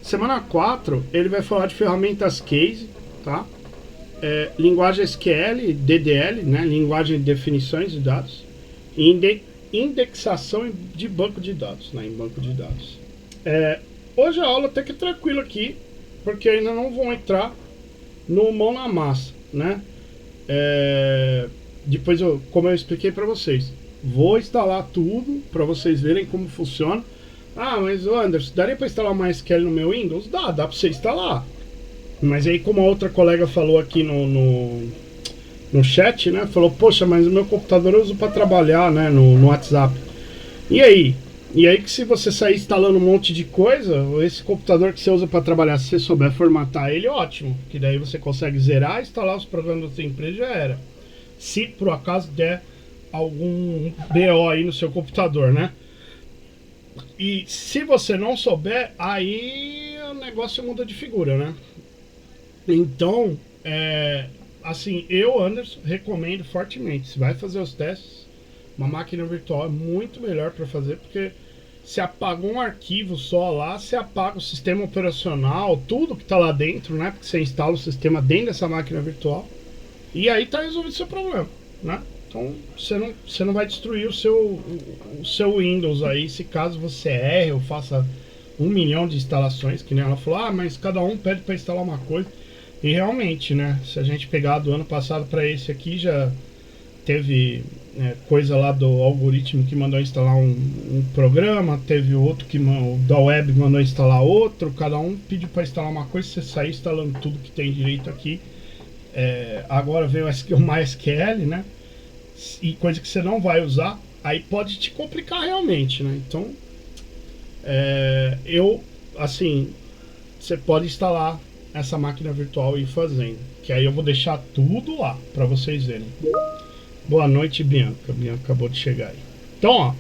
Semana 4 ele vai falar de ferramentas case, tá? Linguagem SQL, DDL, né? Linguagem de definições de dados, e indexação de banco de dados, né? Em banco de dados. Hoje a aula até que é tranquila aqui, porque ainda não vão entrar no mão na massa, né? Depois, como eu expliquei para vocês, vou instalar tudo para vocês verem como funciona. Ah, mas Anderson, daria para instalar uma SQL no meu Windows? Dá para você instalar. Mas aí, como a outra colega falou aqui no chat, né? Falou, poxa, mas o meu computador eu uso para trabalhar, né? No WhatsApp. E aí? E aí que se você sair instalando um monte de coisa, esse computador que você usa para trabalhar, se você souber formatar ele, ótimo. Que daí você consegue zerar, instalar os programas da sua empresa, já era. Se por acaso der algum BO aí no seu computador, né? E se você não souber, aí o negócio muda de figura, né? Então, assim, eu, Anderson, recomendo fortemente. Se vai fazer os testes, uma máquina virtual é muito melhor para fazer, porque se apaga um arquivo só lá, você apaga o sistema operacional, tudo que está lá dentro, né? Porque você instala o sistema dentro dessa máquina virtual. E aí tá resolvido o seu problema, né? Então você não vai destruir o seu Windows aí, se caso você erre ou faça 1 milhão de instalações, que nem ela falou, mas cada um pede para instalar uma coisa. E realmente, né? Se a gente pegar do ano passado para esse aqui, já teve coisa lá do algoritmo que mandou instalar um programa, teve outro que da web mandou instalar outro, cada um pediu para instalar uma coisa, você sair instalando tudo que tem direito aqui. Agora veio o MySQL, né? E coisa que você não vai usar, aí pode te complicar realmente, né? Então, assim, você pode instalar essa máquina virtual e ir fazendo, que aí eu vou deixar tudo lá para vocês verem. Boa noite, Bianca. Bianca acabou de chegar aí. Então, ó,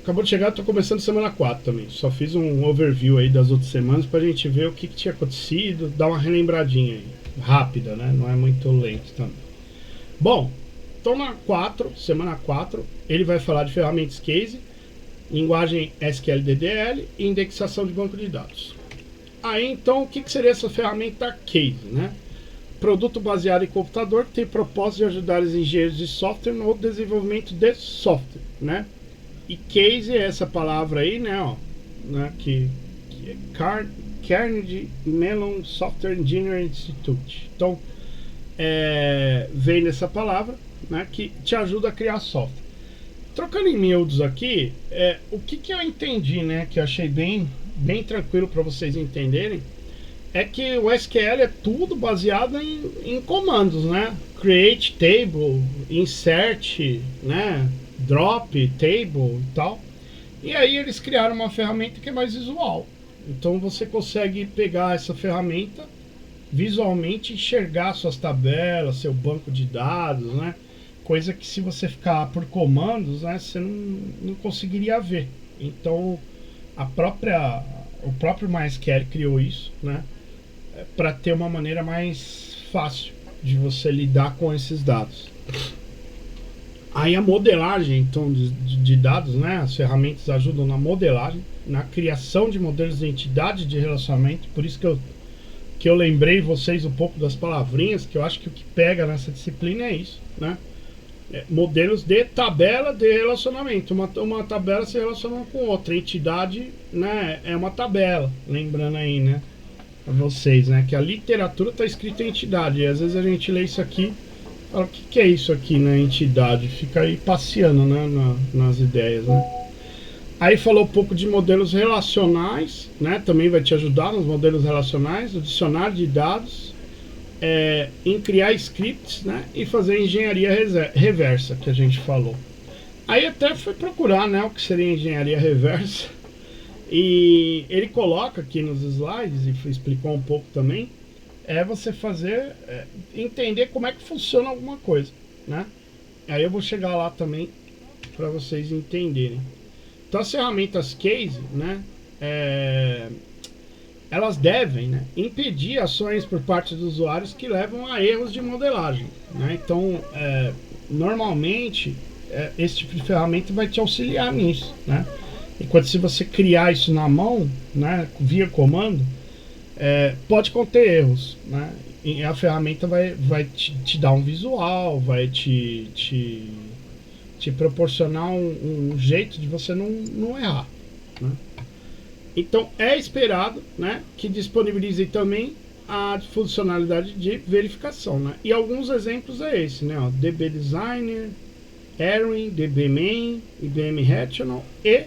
acabou de chegar, tô começando semana 4 também. Só fiz um overview aí das outras semanas pra gente ver o que tinha acontecido, dar uma relembradinha aí, rápida, né? Não é muito lento também. Bom, então semana 4, ele vai falar de ferramentas case, linguagem SQL DDL e indexação de banco de dados. Aí então, o que seria essa ferramenta case, né? Produto baseado em computador que tem propósito de ajudar os engenheiros de software no desenvolvimento de software, né? E case é essa palavra aí, né? Ó, né? Que é Carnegie Mellon Software Engineering Institute. Então, vem dessa palavra, né? Que te ajuda a criar software. Trocando em miúdos aqui, o que eu entendi, né? Que eu achei bem tranquilo para vocês entenderem. É que o SQL é tudo baseado em comandos, né? Create table, insert, né? Drop table e tal. E aí eles criaram uma ferramenta que é mais visual. Então você consegue pegar essa ferramenta, visualmente enxergar suas tabelas, seu banco de dados, né? Coisa que se você ficar por comandos, né? Você não conseguiria ver. Então o próprio MySQL criou isso, né? Para ter uma maneira mais fácil de você lidar com esses dados. Aí a modelagem então de dados, né? As ferramentas ajudam na modelagem, na criação de modelos de entidade de relacionamento. Por isso que eu lembrei vocês um pouco das palavrinhas, que eu acho que o que pega nessa disciplina é isso, né? Modelos de tabela de relacionamento. Uma tabela se relaciona com outra. Entidade, né? É uma tabela, lembrando aí, né? Vocês, né? Que a literatura está escrita em entidade. E às vezes a gente lê isso aqui, fala, o que é isso aqui, né? Entidade. Fica aí passeando, né? Nas ideias, né? Aí falou um pouco de modelos relacionais, né? Também vai te ajudar nos modelos relacionais, o dicionário de dados, em criar scripts, né? E fazer engenharia reversa, que a gente falou. Aí até fui procurar, né? O que seria engenharia reversa. E ele coloca aqui nos slides, e explicou um pouco também, você fazer, entender como é que funciona alguma coisa, né? Aí eu vou chegar lá também para vocês entenderem. Então as ferramentas case, né? Elas devem, né, impedir ações por parte dos usuários que levam a erros de modelagem, né? Então, normalmente, esse tipo de ferramenta vai te auxiliar nisso, né? Enquanto se você criar isso na mão, né, via comando, pode conter erros, né? E a ferramenta vai te dar um visual, vai te proporcionar um jeito de você não errar, né? Então é esperado, né, que disponibilize também a funcionalidade de verificação, né? E alguns exemplos é esse, né? Ó, DB Designer, Erin, DB Main, IBM Rational e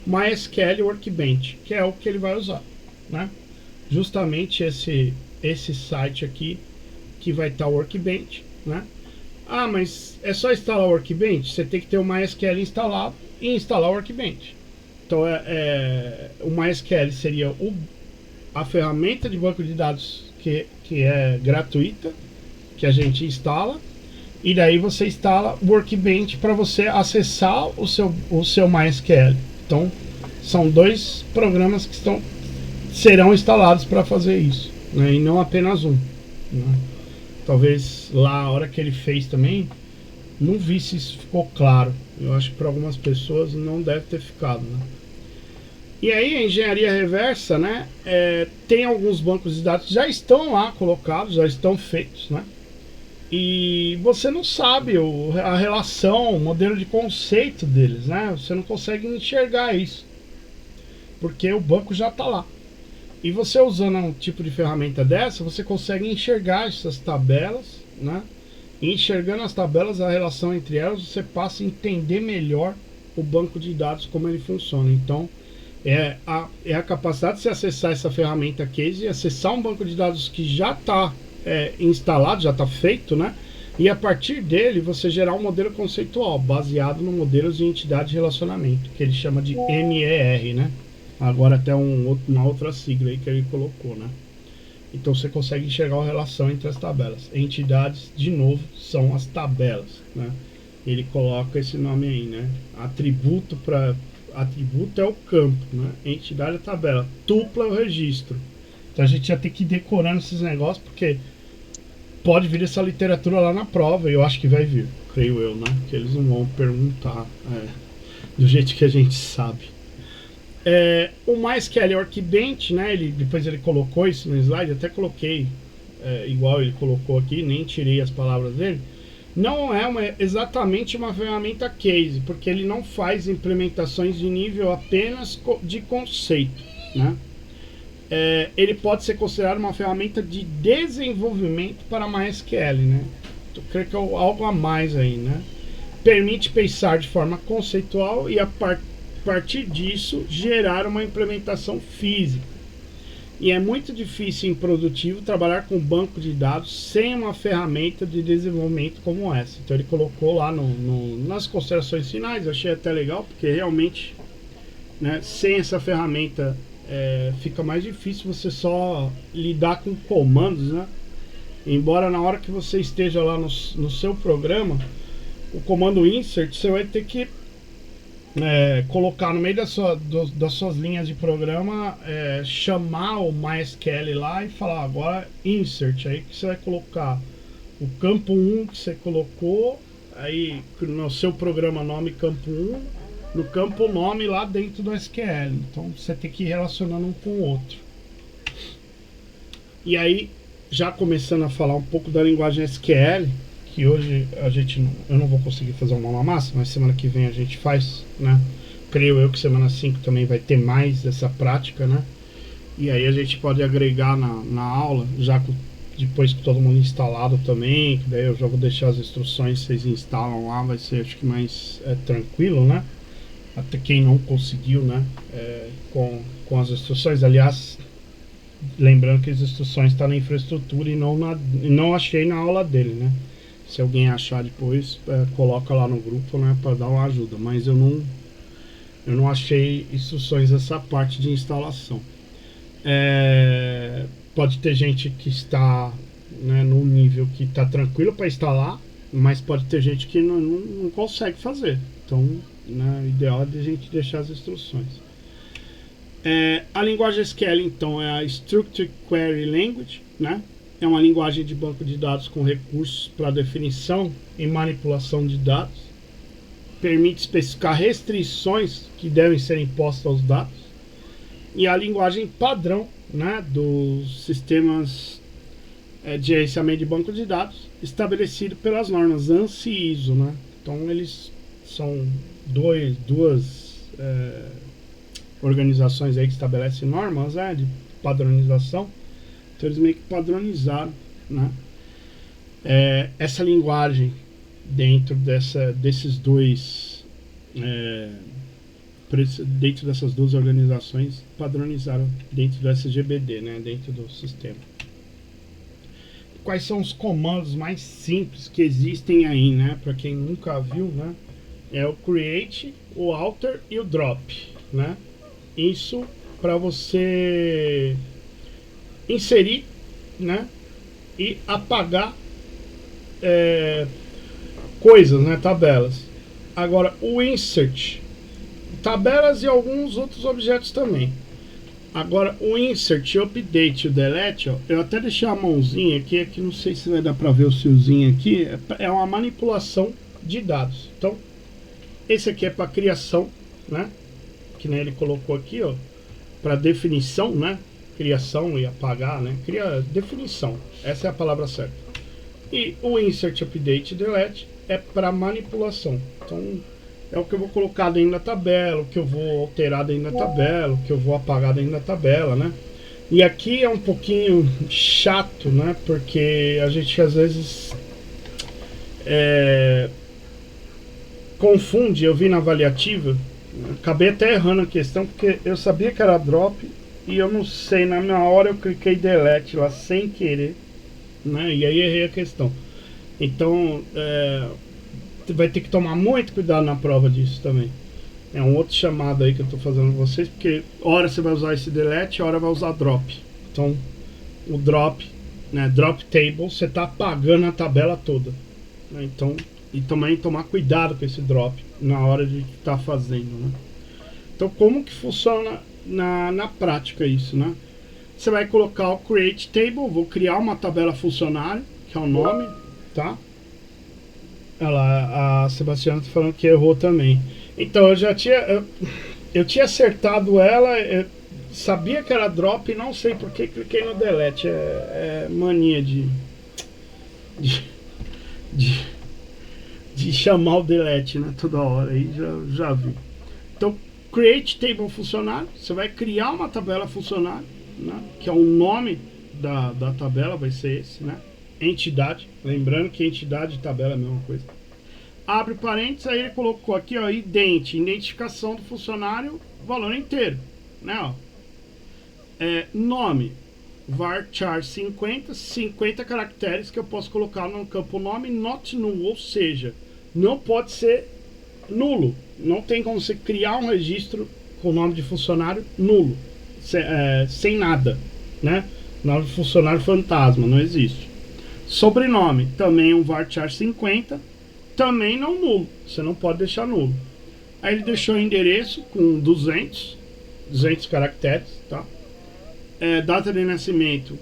MySQL Workbench, que é o que ele vai usar, né? Justamente esse site aqui que vai estar o Workbench, né? Ah, mas é só instalar o Workbench? Você tem que ter o MySQL instalado e instalar o Workbench. Então o MySQL seria a ferramenta de banco de dados que é gratuita, que a gente instala, e daí você instala o Workbench para você acessar o seu MySQL. Então são dois programas que serão instalados para fazer isso, né? E não apenas um, né? Talvez lá a hora que ele fez também não vi se isso ficou claro. Eu acho que para algumas pessoas não deve ter ficado, né? E aí a engenharia reversa, né, tem alguns bancos de dados que já estão lá colocados, já estão feitos, né? E você não sabe a relação, o modelo de conceito deles, né? Você não consegue enxergar isso, porque o banco já está lá. E você usando um tipo de ferramenta dessa, você consegue enxergar essas tabelas, né? E enxergando as tabelas, a relação entre elas, você passa a entender melhor o banco de dados, como ele funciona. Então, é a capacidade de você acessar essa ferramenta case e acessar um banco de dados que já está instalado, já está feito, né? E a partir dele você gerar um modelo conceitual baseado no modelo de entidade de relacionamento, que ele chama de MER, né? Agora até uma outra sigla aí que ele colocou, né? Então você consegue enxergar a relação entre as tabelas. Entidades, de novo, são as tabelas, né? Ele coloca esse nome aí, né? Atributo é o campo, né? Entidade é a tabela. Tupla é o registro. Então a gente já tem que ir decorando esses negócios, porque pode vir essa literatura lá na prova, e eu acho que vai vir, creio eu, né? Que eles não vão perguntar do jeito que a gente sabe. O MySQL Workbench, né? Depois ele colocou isso no slide, até coloquei igual ele colocou aqui, nem tirei as palavras dele. Não é exatamente uma ferramenta case, porque ele não faz implementações de nível apenas de conceito, né? Ele pode ser considerado uma ferramenta de desenvolvimento para MySQL, né? Eu creio que é algo a mais aí, né? Permite pensar de forma conceitual e a partir disso gerar uma implementação física. E é muito difícil em produtivo trabalhar com banco de dados sem uma ferramenta de desenvolvimento como essa. Então ele colocou lá nas considerações finais, eu achei até legal, porque realmente, né, sem essa ferramenta fica mais difícil você só lidar com comandos, né? Embora na hora que você esteja lá no seu programa, o comando insert você vai ter que colocar no meio das suas linhas de programa, chamar o MySQL lá e falar agora insert, aí que você vai colocar o campo 1 que você colocou aí no seu programa nome campo 1, no campo nome lá dentro do SQL. Então você tem que ir relacionando um com o outro. E aí, já começando a falar um pouco da linguagem SQL, que hoje eu não vou conseguir fazer uma massa, mas semana que vem a gente faz, né? Creio eu que semana 5 também vai ter mais dessa prática, né? E aí a gente pode agregar na aula, já depois que todo mundo instalado também, que daí eu já vou deixar as instruções, vocês instalam lá, vai ser acho que mais tranquilo, né? Até quem não conseguiu, né? Com as instruções, aliás, lembrando que as instruções estão na infraestrutura e não achei na aula dele, né? Se alguém achar depois, coloca lá no grupo, né, para dar uma ajuda. Mas eu não achei instruções dessa parte de instalação. Pode ter gente que está, né, num nível que está tranquilo para instalar, mas pode ter gente que não consegue fazer. Então, né, o ideal é a gente deixar as instruções. A linguagem SQL, então, é a Structured Query Language, né? É uma linguagem de banco de dados com recursos para definição e manipulação de dados. permite especificar restrições que devem ser impostas aos dados, e a linguagem padrão, né, dos sistemas de gerenciamento de banco de dados, estabelecido pelas normas ANSI e ISO, né? Então eles são duas organizações aí que estabelecem normas, né, de padronização. Então eles meio que padronizaram, né, essa linguagem dentro desses dois, dentro dessas duas organizações, padronizaram dentro do SGBD, né, dentro do sistema. Quais são os comandos mais simples que existem aí, né, para quem nunca viu, né? É o create, o alter e o drop, né? Isso para você inserir, né, e apagar coisas, né, tabelas. Agora o insert, tabelas e alguns outros objetos também. Agora o insert, o update e o delete, ó, eu até deixei a mãozinha aqui não sei se vai dar para ver o fiozinho aqui, é uma manipulação de dados. Então esse aqui é para criação, né, que nem ele colocou aqui, ó, para definição, né, criação e apagar, né, definição, essa é a palavra certa. E o insert, update e delete é para manipulação. Então é o que eu vou colocar dentro da tabela, o que eu vou alterar dentro da tabela, o que eu vou apagar dentro da tabela, né? E aqui é um pouquinho chato, né? Porque a gente às vezes confunde. Eu vi na avaliativa, acabei até errando a questão, porque eu sabia que era drop e eu não sei, na minha hora eu cliquei delete lá sem querer, né? E aí errei a questão. Então vai ter que tomar muito cuidado na prova disso também. É um outro chamado aí que eu tô fazendo com vocês, porque hora você vai usar esse delete, hora vai usar drop. Então o drop, né, drop table, você tá apagando a tabela toda, né? Então, e também tomar cuidado com esse drop na hora de estar fazendo, né? Então como que funciona na prática isso, né? Você vai colocar o create table, vou criar uma tabela funcionário, que é o nome, tá? Olha lá, a Sebastiana tá falando que errou também. Então eu já tinha eu tinha acertado ela, eu sabia que era drop e não sei porque cliquei no delete. É mania de chamar o delete, né, toda hora, aí já vi. Então create table funcionário, você vai criar uma tabela funcionário, né, que é o nome da tabela, vai ser esse, né? Entidade, lembrando que entidade e tabela é a mesma coisa. Abre parênteses, aí ele colocou aqui, ó, identificação do funcionário, valor inteiro, né, ó. Nome, varchar 50 caracteres que eu posso colocar no campo nome, not null, ou seja, não pode ser nulo. Não tem como você criar um registro com o nome de funcionário nulo, sem nada, né? Nome de funcionário fantasma, não existe. Sobrenome, também um varchar 50, também não nulo, você não pode deixar nulo. Aí ele deixou o endereço com 200 caracteres, tá? Data de nascimento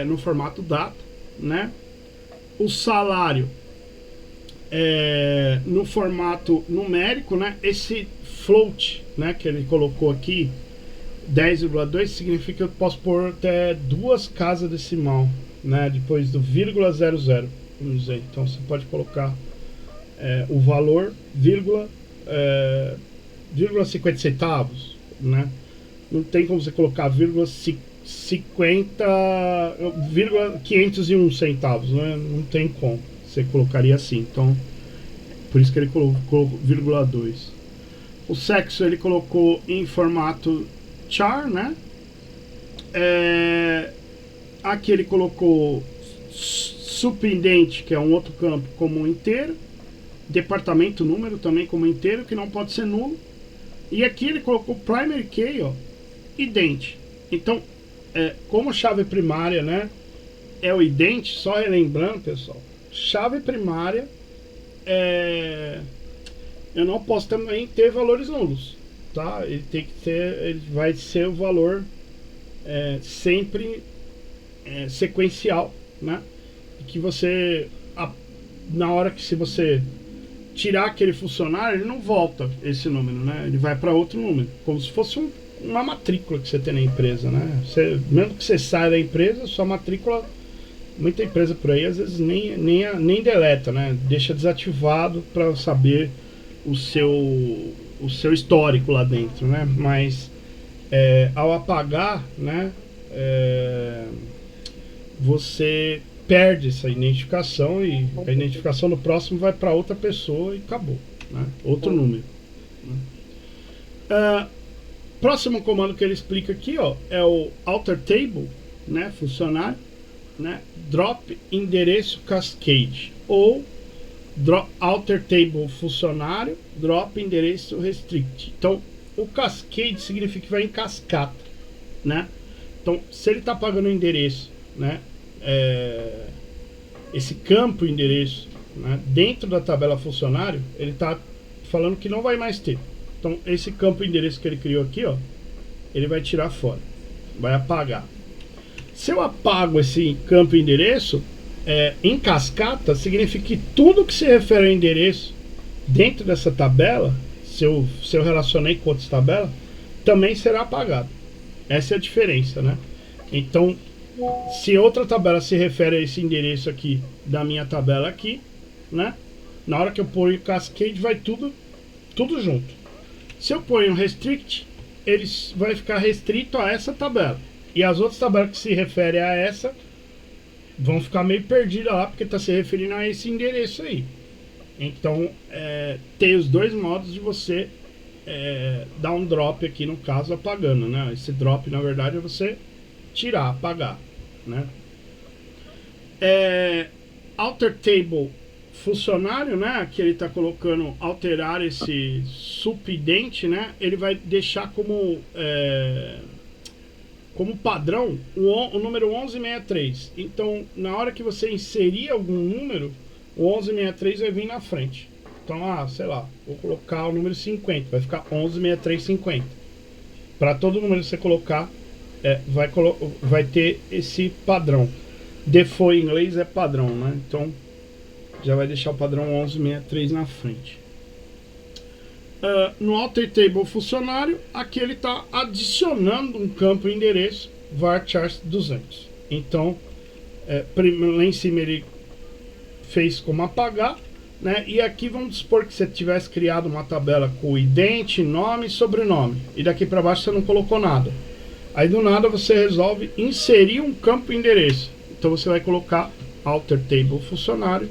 no formato data, né? O salário no formato numérico, né? Esse float, né, que ele colocou aqui, 10,2, significa que eu posso pôr até 2 casas decimal, né, depois do vírgula 00, vamos dizer. Então você pode colocar o valor vírgula 50 centavos, né? Não tem como você colocar vírgula 501 centavos, né? Não tem como. Você colocaria assim. Então, por isso que ele colocou vírgula 2. O sexo ele colocou em formato char, né? Aqui ele colocou subindente, que é um outro campo, como inteiro. Departamento número também como inteiro, que não pode ser nulo. E aqui ele colocou primary key, ó, ident. Então, como chave primária, né, é o ident, só relembrando, pessoal, chave primária eu não posso também ter valores nulos, tá? Ele tem que ter, ele vai ser o valor sempre sequencial, né? Que você na hora que se você tirar aquele funcionário, ele não volta esse número, né? Ele vai para outro número, como se fosse uma matrícula que você tem na empresa, né? Mesmo que você saia da empresa, sua matrícula, muita empresa por aí às vezes nem deleta, né? Deixa desativado para saber o seu histórico lá dentro, né? Mas ao apagar, né? Você perde essa identificação e a identificação do próximo vai para outra pessoa e acabou, né? Outro número, né? Próximo comando que ele explica aqui, ó, é o alter table, né? Funcionário, né? Drop endereço cascade ou alter table funcionário, drop endereço restrict. Então, o cascade significa que vai em cascata, né? Então, se ele está pagando o endereço, né? Esse campo endereço, né? Dentro da tabela funcionário, ele está falando que não vai mais ter. Então, esse campo endereço que ele criou aqui, ó, ele vai tirar fora, vai apagar. Se eu apago esse campo endereço, em cascata, significa que tudo que se refere ao endereço dentro dessa tabela, se eu relacionei com outras tabelas, também será apagado. Essa é a diferença, né? Então, se outra tabela se refere a esse endereço aqui da minha tabela aqui, né? Na hora que eu ponho cascade, vai tudo junto. Se eu ponho restrict, ele vai ficar restrito a essa tabela. E as outras tabelas que se referem a essa vão ficar meio perdidas lá, porque está se referindo a esse endereço aí. Então, tem os dois modos de você dar um drop aqui, no caso, apagando, né? Esse drop, na verdade, é você tirar, apagar, né? Alter table funcionário, né? Que ele está colocando alterar esse supidente, né? Ele vai deixar como padrão o número 1163. Então, na hora que você inserir algum número, o 1163 vai vir na frente. Então, sei lá, vou colocar o número 50, vai ficar 116350. Para todo número que você colocar, vai ter esse padrão. Default em inglês é padrão, né? Então, já vai deixar o padrão 1163 na frente. No alter table funcionário, aqui ele está adicionando um campo endereço varchar 200. Então, lá em cima ele fez como apagar, né? E aqui vamos supor que você tivesse criado uma tabela com ident, nome e sobrenome, e daqui para baixo você não colocou nada. Aí do nada você resolve inserir um campo endereço. Então você vai colocar alter table funcionário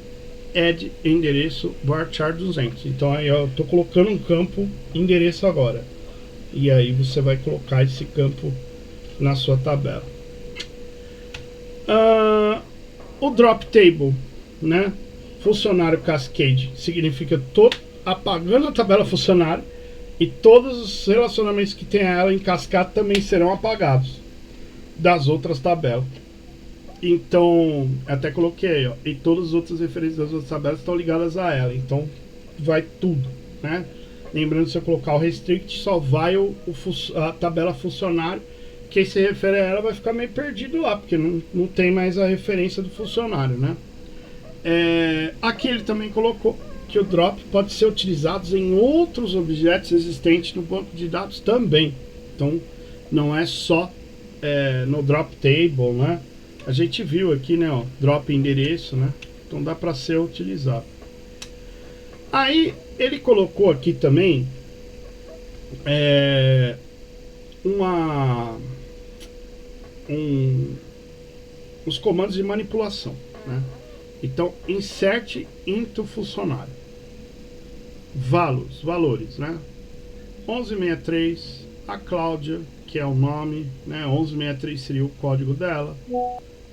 add endereço varchar 200. Então aí eu estou colocando um campo endereço agora. E aí você vai colocar esse campo na sua tabela. O drop table, né? Funcionário cascade significa apagando a tabela funcionário e todos os relacionamentos que tem ela em cascata também serão apagados das outras tabelas. Então, até coloquei, ó, e todas as outras referências das outras tabelas estão ligadas a ela. Então, vai tudo, né? Lembrando, se eu colocar o restrict, só vai a tabela funcionário. Quem se refere a ela vai ficar meio perdido lá, porque não tem mais a referência do funcionário, né? Aqui ele também colocou que o drop pode ser utilizado em outros objetos existentes no banco de dados também. Então, não é só no drop table, né? A gente viu aqui, né, ó, drop endereço, né? Então dá para ser utilizado. Aí ele colocou aqui também os comandos de manipulação, né? Então, insert into funcionário. Valores, né? 1163, a Cláudia, que é o nome, né? 1163 seria o código dela.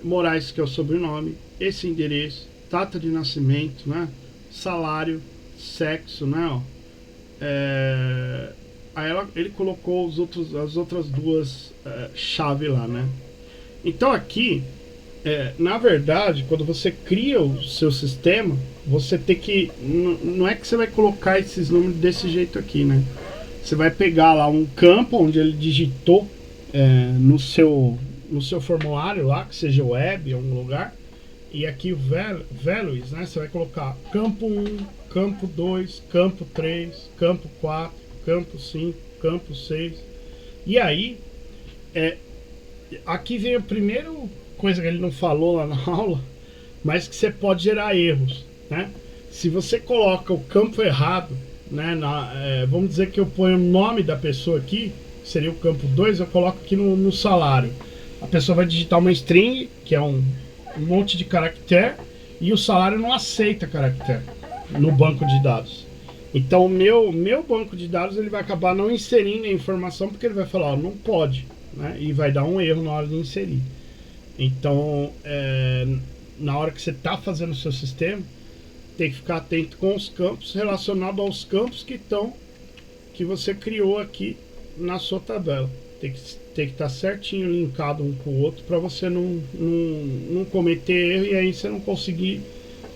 Moraes, que é o sobrenome, esse endereço, data de nascimento, né? Salário, sexo, né? Aí ele colocou as outras duas chaves lá, né? Então aqui, na verdade, quando você cria o seu sistema, você tem que... Não é que você vai colocar esses números desse jeito aqui, né? Você vai pegar lá um campo onde ele digitou no seu formulário lá, que seja web, em algum lugar, e aqui o values, né? Você vai colocar campo 1, campo 2, campo 3, campo 4, campo 5, campo 6. E aí, aqui vem a primeira coisa que ele não falou lá na aula, mas que você pode gerar erros, né? Se você coloca o campo errado, né, vamos dizer que eu ponho o nome da pessoa aqui, seria o campo 2, eu coloco aqui no salário. A pessoa vai digitar uma string, que é um monte de caractere, e o salário não aceita caractere no banco de dados. Então o meu banco de dados ele vai acabar não inserindo a informação, porque ele vai falar, ó, não pode, né? E vai dar um erro na hora de inserir. Então, na hora que você está fazendo o seu sistema, tem que ficar atento com os campos relacionados aos campos que você criou aqui na sua tabela. Tem que estar certinho linkado um com o outro para você não cometer erro e aí você não conseguir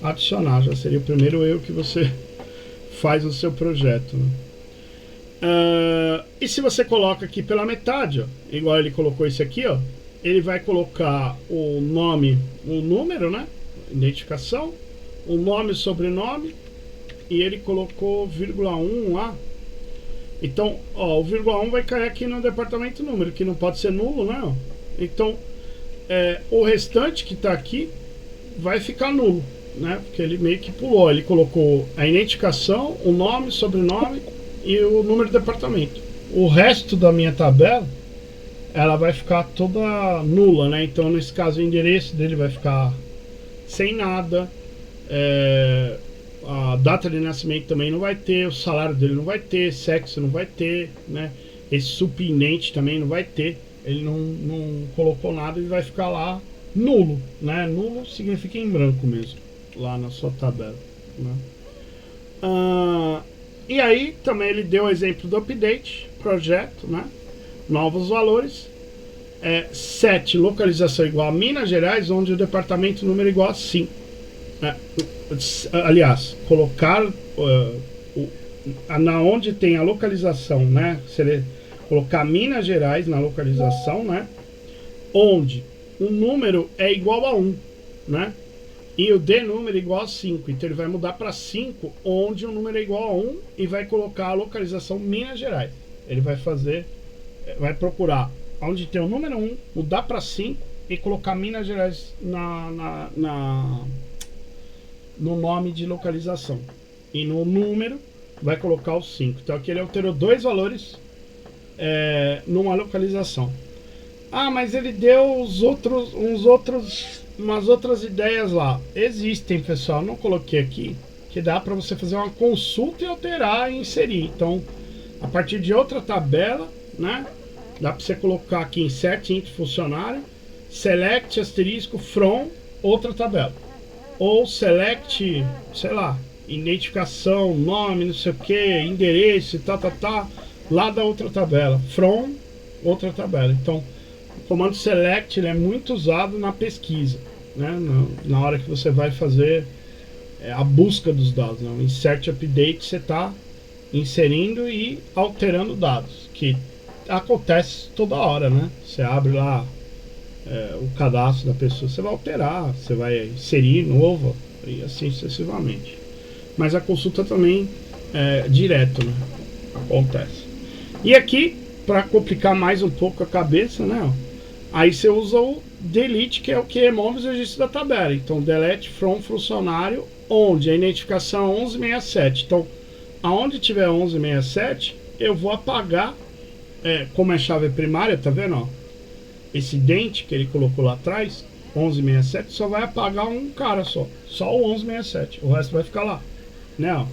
adicionar. Já seria o primeiro erro que você faz no seu projeto, né? E se você coloca aqui pela metade, ó, igual ele colocou esse aqui, ó, ele vai colocar o nome, o número, né? Identificação, o nome, sobrenome, e ele colocou vírgula 1 lá. Então, ó, o vírgula 1 vai cair aqui no departamento número, que não pode ser nulo, né? Então, o restante que está aqui vai ficar nulo, né? Porque ele meio que pulou. Ele colocou a identificação, o nome, sobrenome e o número do departamento. O resto da minha tabela, ela vai ficar toda nula, né? Então, nesse caso, o endereço dele vai ficar sem nada. A data de nascimento também não vai ter, o salário dele não vai ter, sexo não vai ter, né? Esse subindente também não vai ter. Ele não colocou nada e vai ficar lá nulo, né? Nulo significa em branco mesmo, lá na sua tabela, né? E aí também ele deu o exemplo do update, projeto, né? Novos valores. 7, localização igual a Minas Gerais, onde o departamento número é igual a 5. Aliás, colocar na onde tem a localização, né? Colocar Minas Gerais na localização, né? Onde o número é igual a 1, né? E o D número é igual a 5. Então ele vai mudar para 5, onde o número é igual a 1 e vai colocar a localização Minas Gerais. Ele vai procurar onde tem o número 1, mudar para 5 e colocar Minas Gerais no nome de localização. E no número vai colocar o 5. Então aqui ele alterou 2 valores numa localização. Mas ele deu umas outras ideias lá. Existem, pessoal, não coloquei aqui, que dá para você fazer uma consulta e alterar e inserir. Então, a partir de outra tabela, né? Dá para você colocar aqui insert int funcionário, select asterisco from outra tabela. Ou select, sei lá, identificação, nome, não sei o que, endereço, lá da outra tabela. From outra tabela. Então, o comando select ele é muito usado na pesquisa, né? Na hora que você vai fazer a busca dos dados, né? O insert update você está inserindo e alterando dados, que acontece toda hora, né? Você abre lá o cadastro da pessoa, você vai alterar, você vai inserir novo e assim sucessivamente. Mas a consulta também direto, né? Acontece. E aqui, para complicar mais um pouco a cabeça, né? Aí você usa o delete, que é o que remove os registros da tabela. Então, delete from funcionário, onde a identificação é 1167. Então, aonde tiver 1167, eu vou apagar, como é chave primária, tá vendo? Ó? Esse dente que ele colocou lá atrás, 1167, só vai apagar um cara só o 1167. O resto vai ficar lá, né? Ó.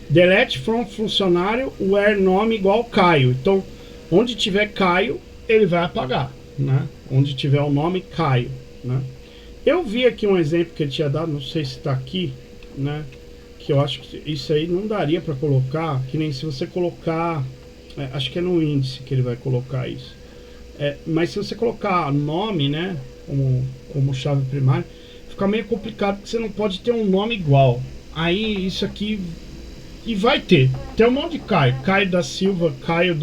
Delete from funcionário, where nome igual Caio. Então, onde tiver Caio, ele vai apagar, né? Onde tiver o nome Caio, né? Eu vi aqui um exemplo que ele tinha dado, não sei se está aqui, né? Que eu acho que isso aí não daria para colocar, que nem se você colocar, acho que é no índice que ele vai colocar isso. Mas se você colocar nome, né, como chave primária, fica meio complicado, porque você não pode ter um nome igual. Aí isso aqui, e vai ter um monte de Caio da Silva, Caio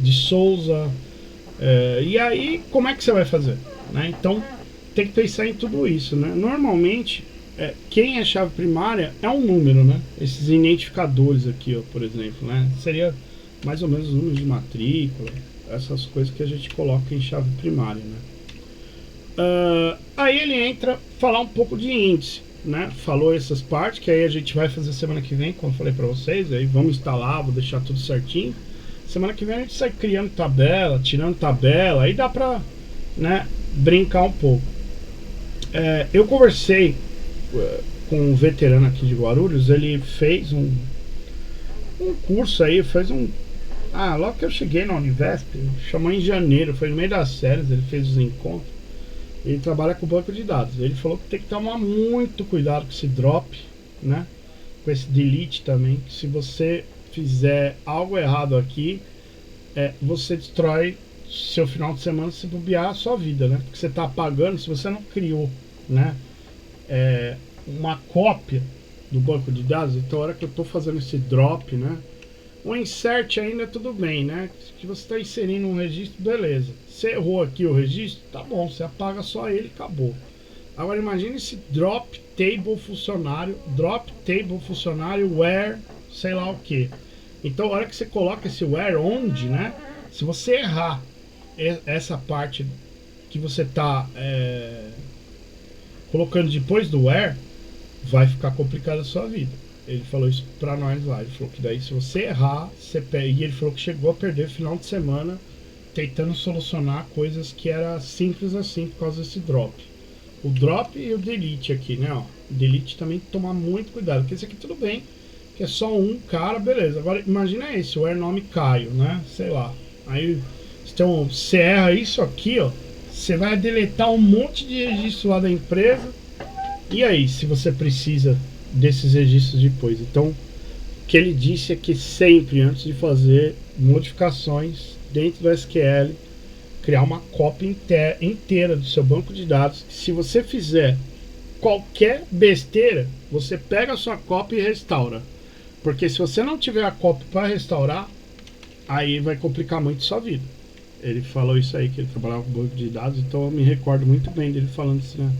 de Souza, e aí como é que você vai fazer, né? Então tem que pensar em tudo isso, né? Normalmente quem é chave primária é um número, né? Esses identificadores aqui, ó, por exemplo, né? Seria mais ou menos o número de matrícula, essas coisas que a gente coloca em chave primária, né? Aí ele entra falar um pouco de índice, né? Falou essas partes que aí a gente vai fazer semana que vem, como eu falei para vocês. Aí vamos instalar, vou deixar tudo certinho. Semana que vem a gente sai criando tabela, tirando tabela, aí dá pra, né, brincar um pouco. Eu conversei com um veterano aqui de Guarulhos. Ele fez um curso aí, logo que eu cheguei na Univesp, chamou em janeiro, foi no meio das férias, ele fez os encontros. Ele trabalha com banco de dados. Ele falou que tem que tomar muito cuidado com esse drop, né? Com esse delete também. Que se você fizer algo errado aqui, você destrói seu final de semana, se bobear a sua vida, né? Porque você está apagando, se você não criou, né, uma cópia do banco de dados. Então a hora que eu estou fazendo esse drop, né, o insert ainda tudo bem, né? Se você está inserindo um registro, beleza. Você errou aqui o registro, tá bom, você apaga só ele e acabou. Agora imagine esse drop table funcionário where, sei lá o que. Então a hora que você coloca esse where onde, né? Se você errar essa parte que você está colocando depois do where, vai ficar complicada a sua vida. Ele falou isso pra nós lá. Ele falou que daí se você errar, você pega. E ele falou que chegou a perder final de semana tentando solucionar coisas que era simples assim por causa desse drop. O drop e o delete aqui, né? Ó, o delete também tem que tomar muito cuidado, porque esse aqui tudo bem, que é só um cara, beleza. Agora imagina esse, o nome Caio, né? Sei lá. Aí então, você erra isso aqui, ó, você vai deletar um monte de registro lá da empresa. E aí, se você precisa desses registros depois? Então, o que ele disse é que sempre, antes de fazer modificações dentro do SQL, criar uma cópia inteira do seu banco de dados. Se você fizer qualquer besteira, você pega a sua cópia e restaura. Porque se você não tiver a cópia para restaurar, aí vai complicar muito a sua vida. Ele falou isso aí, que ele trabalhava com banco de dados, então eu me recordo muito bem dele falando isso, né?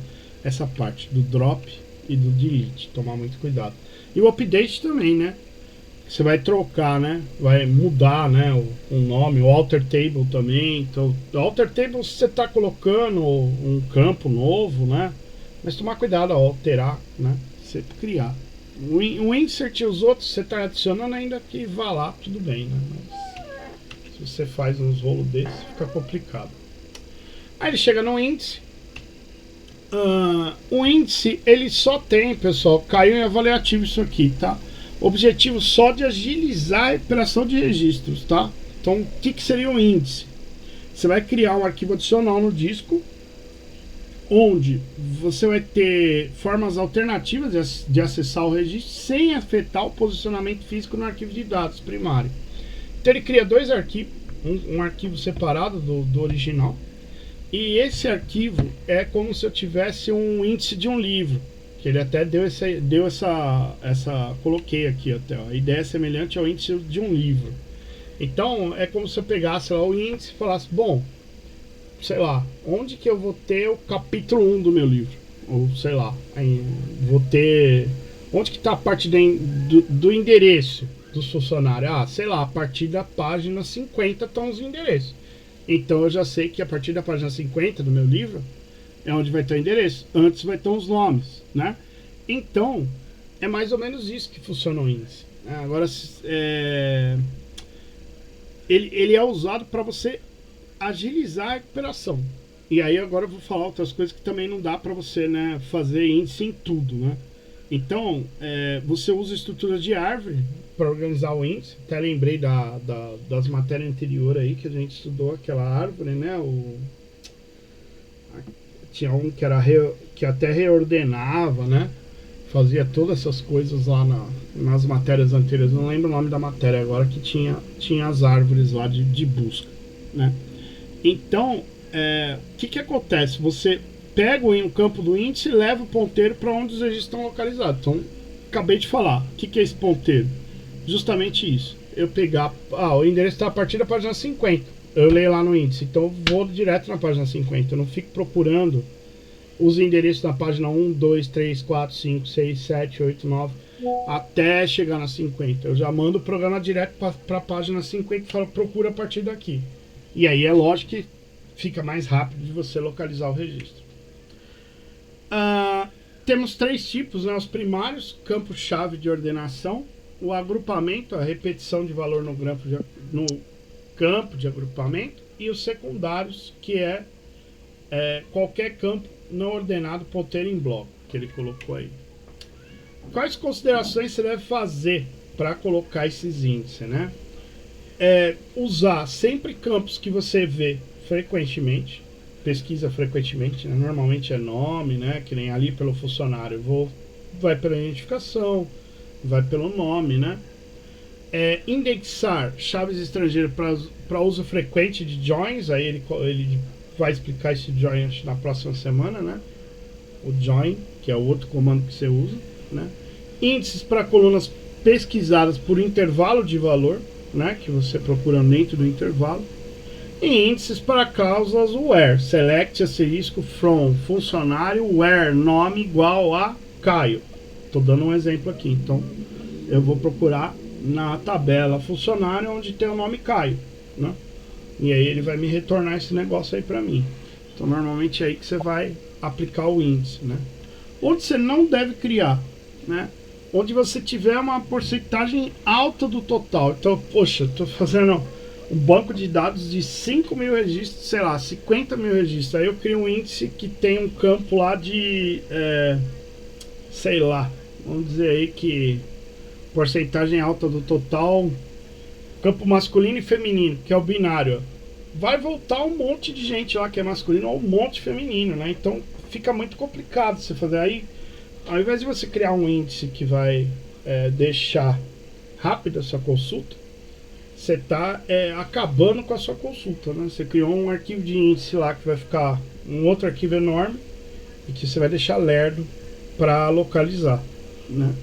Essa parte do drop e do delete, tomar muito cuidado. E o update também, né? Você vai trocar, né? Vai mudar, né, o nome, o alter table também. Então, o alter table você está colocando um campo novo, né? Mas tomar cuidado ao alterar, né? Você criar. O insert e os outros você está adicionando ainda que vá lá, tudo bem, né? Mas se você faz uns rolos desses, fica complicado. Aí ele chega no índice. O índice, ele só tem, pessoal, caiu em avaliativo isso aqui, tá? Objetivo só de agilizar a operação de registros, tá? Então, o que seria o índice? Você vai criar um arquivo adicional no disco, onde você vai ter formas alternativas de acessar o registro sem afetar o posicionamento físico no arquivo de dados primário. Então ele cria dois arquivos, um arquivo separado do original, e esse arquivo é como se eu tivesse um índice de um livro, que ele até deu essa coloquei aqui até, ó, a ideia é semelhante ao índice de um livro. Então é como se eu pegasse lá o índice e falasse, bom, sei lá, onde que eu vou ter o capítulo 1 do meu livro? Ou sei lá, vou ter, onde que está a parte do endereço dos funcionários? Sei lá, a partir da página 50 estão os endereços. Então eu já sei que a partir da página 50 do meu livro é onde vai ter o endereço. Antes vai ter os nomes, né? Então é mais ou menos isso que funciona o índice. Agora ele é usado para você agilizar a recuperação. E aí agora eu vou falar outras coisas que também não dá para você, né, fazer índice em tudo, né? Então você usa estrutura de árvore para organizar o índice. Até lembrei das matérias anteriores aí que a gente estudou aquela árvore, né? Tinha um que era que até reordenava, né? Fazia todas essas coisas lá nas matérias anteriores. Não lembro o nome da matéria agora, que tinha as árvores lá de busca, né? Então, o que acontece? Você pega o campo do índice e leva o ponteiro para onde os registros estão localizados. Então, acabei de falar. O que é esse ponteiro? Justamente isso. Eu pegar... o endereço está a partir da página 50. Eu leio lá no índice. Então, eu vou direto na página 50. Eu não fico procurando os endereços na página 1, 2, 3, 4, 5, 6, 7, 8, 9, até chegar na 50. Eu já mando o programa direto para a página 50 e falo, procura a partir daqui. E aí é lógico que fica mais rápido de você localizar o registro. Temos três tipos, né? Os primários, campo-chave de ordenação, o agrupamento, a repetição de valor no campo de agrupamento, e os secundários, que é qualquer campo não ordenado ponteiro em bloco, que ele colocou aí. Quais considerações você deve fazer para colocar esses índices, né? Usar sempre campos que você vê frequentemente, pesquisa frequentemente, né? Normalmente é nome, né? Que nem ali pelo funcionário, vai pela identificação, vai pelo nome, né? Indexar chaves estrangeiras para uso frequente de joins, aí ele vai explicar esse join na próxima semana, né? O join, que é o outro comando que você usa, né? Índices para colunas pesquisadas por intervalo de valor, né? Que você procura dentro do intervalo. E índices para cláusulas where, select asterisco from, funcionário where, nome igual a Caio. Estou dando um exemplo aqui, então eu vou procurar na tabela funcionário onde tem o nome Caio, né? E aí ele vai me retornar esse negócio aí para mim. Então normalmente é aí que você vai aplicar o índice, né? Onde você não deve criar, né? Onde você tiver uma porcentagem alta do total. Então, poxa, estou fazendo um banco de dados de 5 mil registros, sei lá, 50 mil registros. Aí eu crio um índice que tem um campo lá de, sei lá, vamos dizer aí que porcentagem alta do total, campo masculino e feminino, que é o binário. Vai voltar um monte de gente lá que é masculino ou um monte feminino, né? Então fica muito complicado você fazer. Aí, ao invés de você criar um índice que vai deixar rápida a sua consulta, você está acabando com a sua consulta, né? Você criou um arquivo de índice lá que vai ficar um outro arquivo enorme e que você vai deixar lerdo para localizar, né?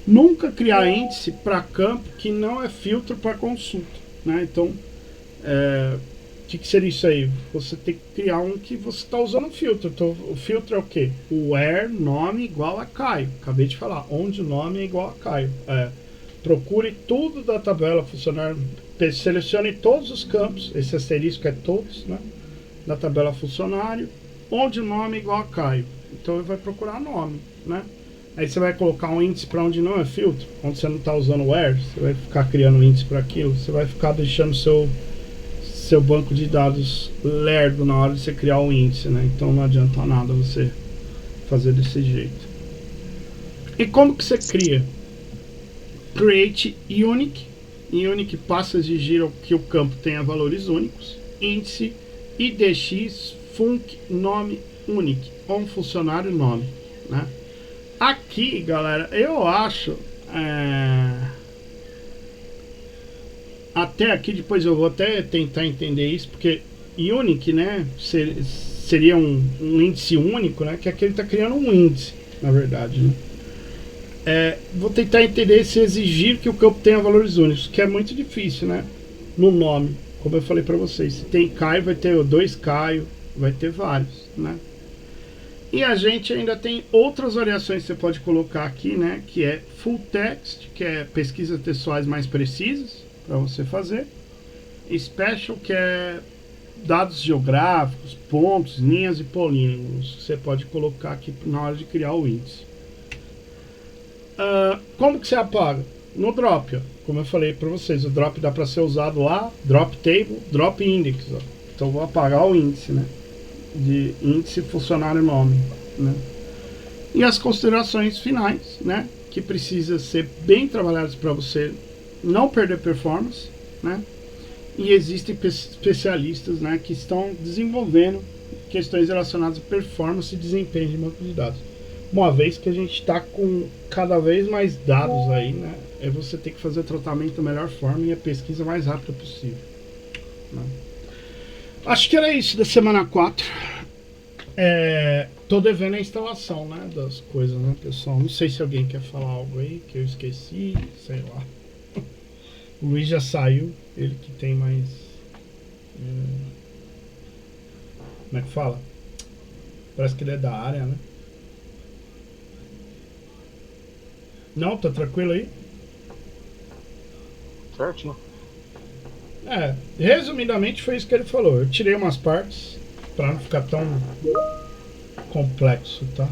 Nunca criar índice para campo que não é filtro para consulta, né? Então, o que seria isso aí? Você tem que criar um que você está usando um filtro. Então, o filtro é o quê? O where nome igual a Caio. Acabei de falar, onde o nome é igual a Caio. Procure tudo da tabela funcionário, selecione todos os campos, esse asterisco é todos, né? Da tabela funcionário, onde o nome é igual a Caio. Então ele vai procurar nome, né? Aí você vai colocar um índice para onde não é filtro, onde você não está usando where, você vai ficar criando um índice para aquilo, você vai ficar deixando seu banco de dados lerdo na hora de você criar o índice, né? Então não adianta nada você fazer desse jeito. E como que você cria? Create unique. Unique passa a exigir que o campo tenha valores únicos. Índice idx func nome unique, ou funcionário nome, né? Aqui, galera, eu acho até aqui, depois eu vou até tentar entender isso, porque unique, né, seria um índice único, né, que aqui ele está criando um índice, na verdade, né? Vou tentar entender se exigir que o campo tenha valores únicos, que é muito difícil, né? No nome, como eu falei para vocês, se tem Caio, vai ter 2 Caio, vai ter vários, né? E a gente ainda tem outras variações que você pode colocar aqui, né? Que é full text, que é pesquisas textuais mais precisas para você fazer. Special, que é dados geográficos, pontos, linhas e polígonos, que você pode colocar aqui na hora de criar o índice. Como que você apaga? No drop, ó. Como eu falei para vocês, o drop dá para ser usado lá, drop table, drop index, ó. Então vou apagar o índice, né? De índice funcionário nome, né? E as considerações finais, né? Que precisa ser bem trabalhadas para você não perder performance, né? E existem especialistas, né, que estão desenvolvendo questões relacionadas a performance e desempenho de banco de dados. Uma vez que a gente está com cada vez mais dados aí, né? Você tem que fazer o tratamento da melhor forma e a pesquisa mais rápida possível, né? Acho que era isso da semana 4. Tô devendo a instalação, né, das coisas, né, pessoal? Não sei se alguém quer falar algo aí que eu esqueci, sei lá. O Luiz já saiu, ele que tem mais... como é que fala? Parece que ele é da área, né? Não, tá tranquilo aí? Certinho. Resumidamente foi isso que ele falou. Eu tirei umas partes para não ficar tão complexo, tá?